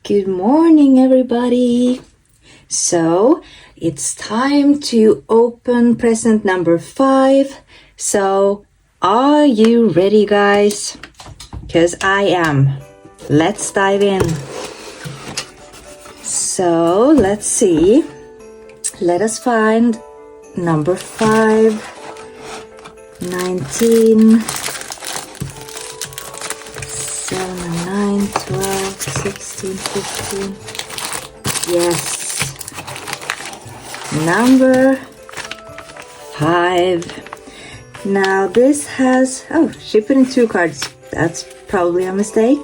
Good morning, everybody. So it's time to open present number 5. So are you ready, guys? Because I am. Let's dive in. So let's see. Let us find number 5, 19, 7, 9, 12, 16, 15. Yes. Number 5. Now this has, she put in 2 cards. That's probably a mistake.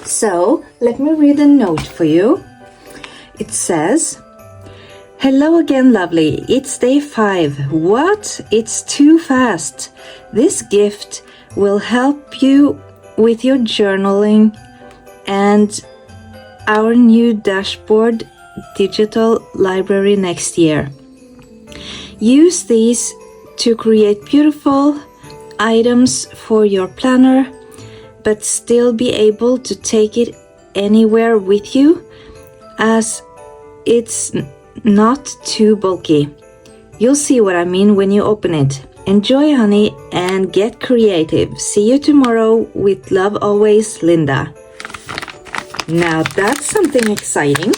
So let me read a note for you. It says, "Hello again, lovely. It's day 5. What? It's too fast. This gift will help you with your journaling and our new dashboard digital library next year. Use these to create beautiful items for your planner, but still be able to take it anywhere with you as it's not too bulky. You'll see what I mean when you open it. Enjoy, honey, and get creative. See you tomorrow. With love always, Linda." Now that's something exciting.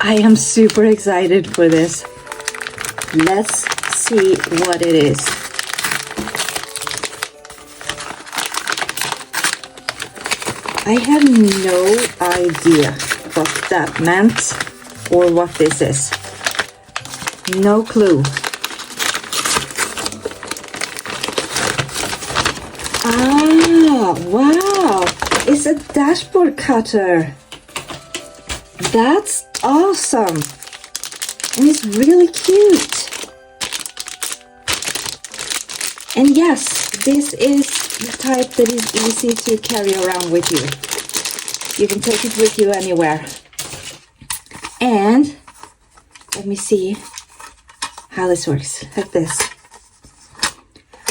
I am super excited for this. Let's see what it is. I have no idea what that meant or what this is. No clue. Ah, wow! It's a dashboard cutter. That's awesome. And it's really cute. And yes, this is the type that is easy to carry around with you. You can take it with you anywhere. And let me see how this works. Like this.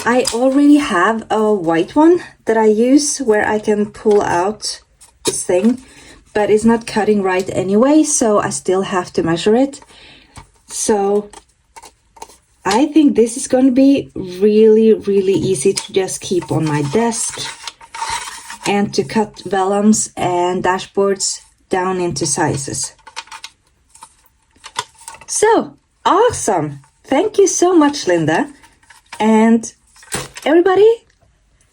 I already have a white one that I use where I can pull out this thing, but it's not cutting right anyway, so I still have to measure it. So I think this is going to be really, really easy to just keep on my desk and to cut vellums and dashboards down into sizes. So awesome! Thank you so much, Linda. And everybody,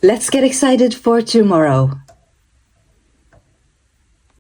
let's get excited for tomorrow.